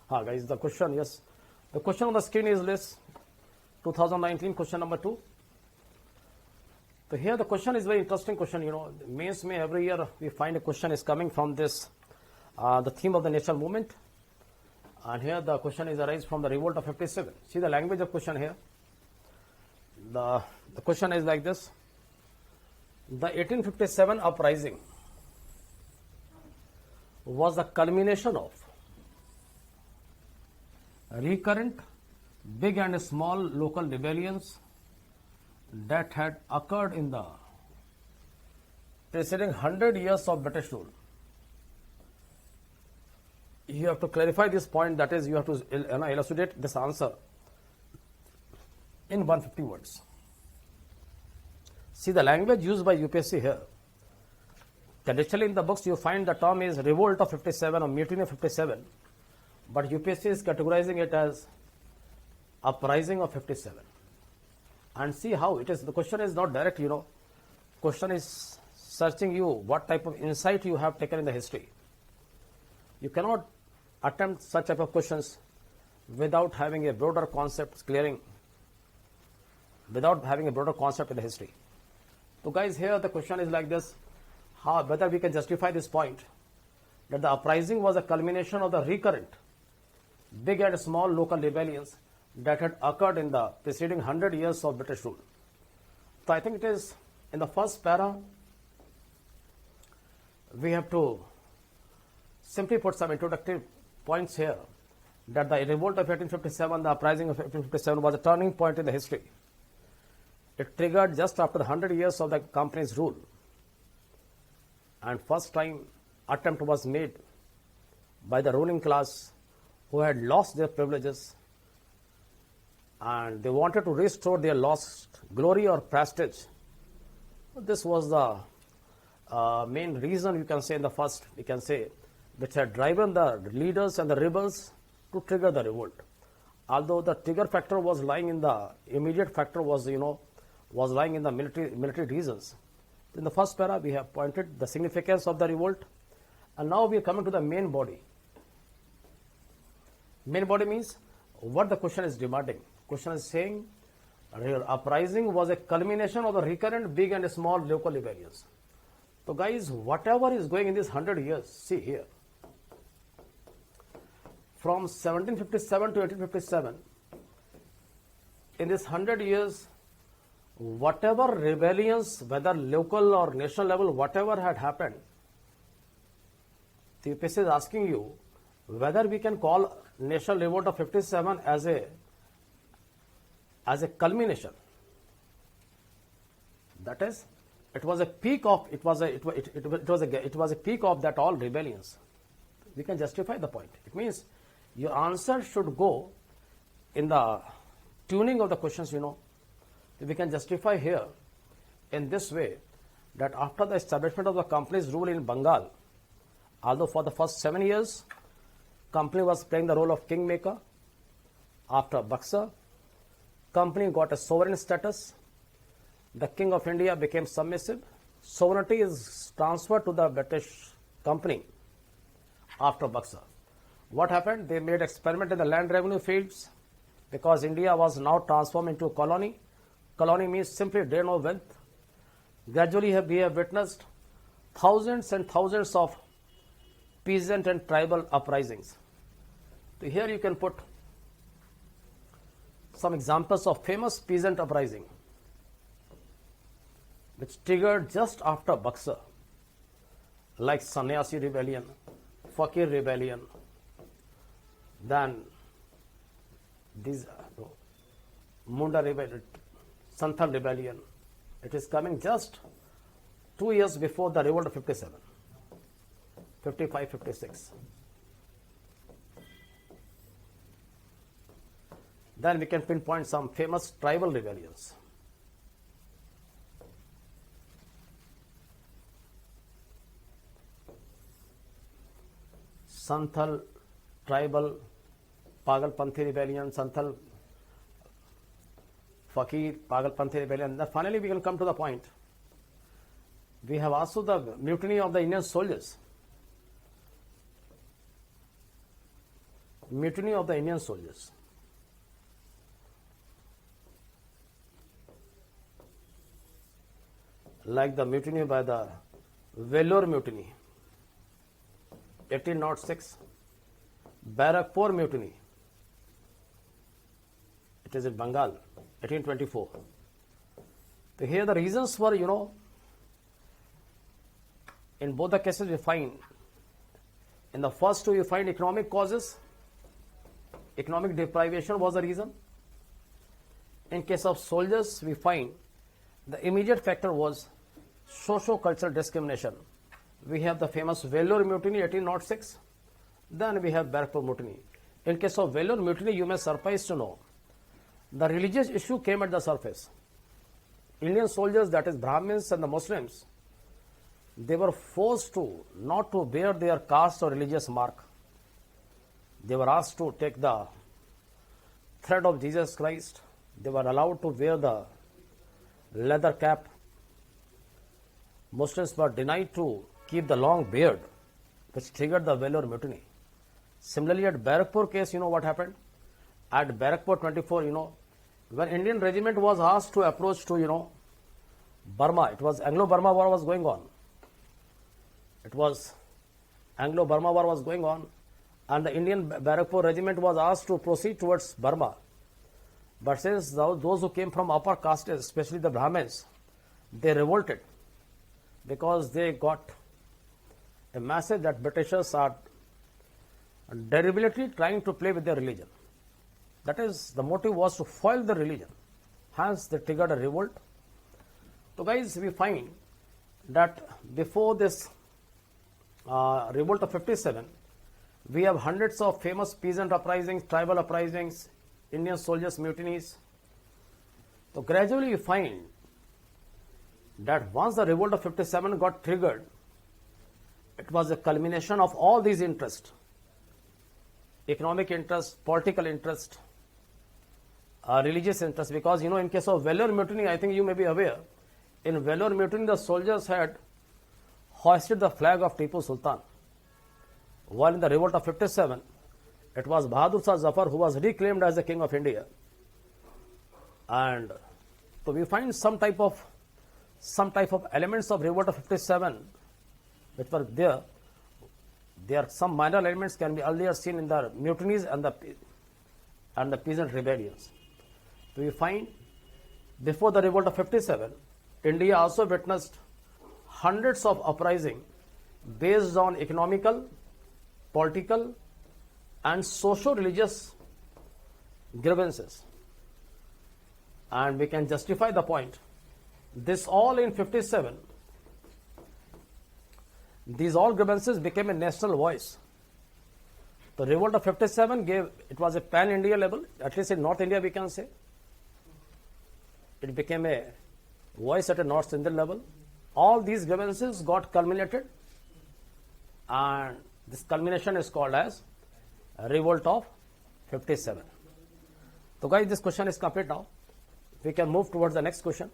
Guys, the question, yes. The question on the screen is this 2019 question number 2. So here the question is very interesting question. Mains mein every year we find a question is coming from this, the theme of the national movement. And here the question is arise from the revolt of 57. See the language of question here. The question is like this. The 1857 uprising was the culmination of recurrent big and small local rebellions that had occurred in the preceding 100 years of British rule. You have to clarify this point, that is, you have to elucidate this answer in 150 words. See the language used by UPSC here. Traditionally in the books you find the term is revolt of 57 or mutiny of 57, but UPSC is categorizing it as uprising of 57. And see how it is. The question is not direct, Question is searching you what type of insight you have taken in the history. You cannot attempt such type of questions without having a broader concept clearing, without having a broader concept in the history. So guys, here the question is like this, whether we can justify this point that the uprising was a culmination of the recurrent big and small local rebellions that had occurred in the preceding 100 years of British rule. So I think it is in the first para, we have to simply put some introductory points here, that the revolt of 1857, the uprising of 1857 was a turning point in the history. It triggered just after the 100 years of the company's rule. And first time attempt was made by the ruling class who had lost their privileges and they wanted to restore their lost glory or prestige. This was the main reason, you can say, in the first, we can say, which had driven the leaders and the rebels to trigger the revolt. Although the trigger factor was lying in the immediate factor was lying in the military reasons. In the first para, we have pointed the significance of the revolt, and now we are coming to the main body. Main body means what the question is demanding. Question is saying uprising was a culmination of the recurrent big and small local rebellions. So guys, whatever is going in these 100 years, see here, from 1757 to 1857, in this 100 years, whatever rebellions, whether local or national level, whatever had happened, the UPSC is asking you whether we can call national revolt of 57 as a culmination. That is, it was a peak of peak of that all rebellions. We can justify the point. It means your answer should go in the tuning of the questions, We can justify here in this way that after the establishment of the company's rule in Bengal, although for the first 7 years, company was playing the role of kingmaker, after Buxar, company got a sovereign status. The King of India became submissive. Sovereignty is transferred to the British company after Buxar. What happened? They made experiment in the land revenue fields because India was now transformed into a colony. Colony means simply drain of wealth. Gradually we have witnessed thousands and thousands of peasant and tribal uprisings. So here you can put some examples of famous peasant uprising which triggered just after Buxar, like Sannyasi rebellion, Fakir rebellion, then these Munda rebellion, Santhal rebellion. It is coming just 2 years before the revolt of 57, 55, 56. Then we can pinpoint some famous tribal rebellions. Santhal tribal Pagalpanthi rebellion, Santhal Fakir Pagalpanthi rebellion. Then finally we can come to the point. We have also the mutiny of the Indian soldiers. mutiny of the Indian soldiers. Like the mutiny by the Vellore mutiny, 1806, Barakpur mutiny, it is in Bengal, 1824. So here the reasons were, in both the cases we find, in the first two you find economic causes, economic deprivation was the reason. In case of soldiers we find the immediate factor was socio-cultural discrimination. We have the famous Vellore mutiny 1806, then we have Barakpur mutiny. In case of Vellore mutiny, you may surprised to know the religious issue came at the surface. Indian soldiers, that is Brahmins and the Muslims, they were forced to not to bear their caste or religious mark. They were asked to take the thread of Jesus Christ. They were allowed to wear the leather cap. Muslims were denied to keep the long beard, which triggered the Vellore mutiny. Similarly, at Barakpur case, what happened? At Barakpur 24, when Indian regiment was asked to approach to, Burma, it was Anglo-Burma war was going on. It was Anglo-Burma war was going on, and the Indian Barakpur regiment was asked to proceed towards Burma. But since those who came from upper castes, especially the Brahmins, they revolted because they got a message that Britishers are deliberately trying to play with their religion. That is, the motive was to foil the religion. Hence, they triggered a revolt. So guys, we find that before this revolt of 57, we have hundreds of famous peasant uprisings, tribal uprisings, Indian soldiers mutinies. So gradually you find that once the revolt of 57 got triggered, it was a culmination of all these interests, economic interest, political interest, religious interest, because in case of Vellore mutiny, I think you may be aware, in Vellore mutiny the soldiers had hoisted the flag of Tipu Sultan, while in the revolt of 57 it was Bahadur Shah Zafar who was reclaimed as the king of India. And so we find some type of elements of revolt of 57 which were there. There are some minor elements can be earlier seen in the mutinies and the peasant rebellions. So we find before the revolt of 57, India also witnessed hundreds of uprisings based on economical, political, and socio-religious grievances. And we can justify the point. This all in 57, these all grievances became a national voice. The revolt of 57 it was a pan-India level, at least in North India we can say. It became a voice at a North Indian level. All these grievances got culminated, and this culmination is called as revolt of 57. So guys, this question is complete now. We can move towards the next question.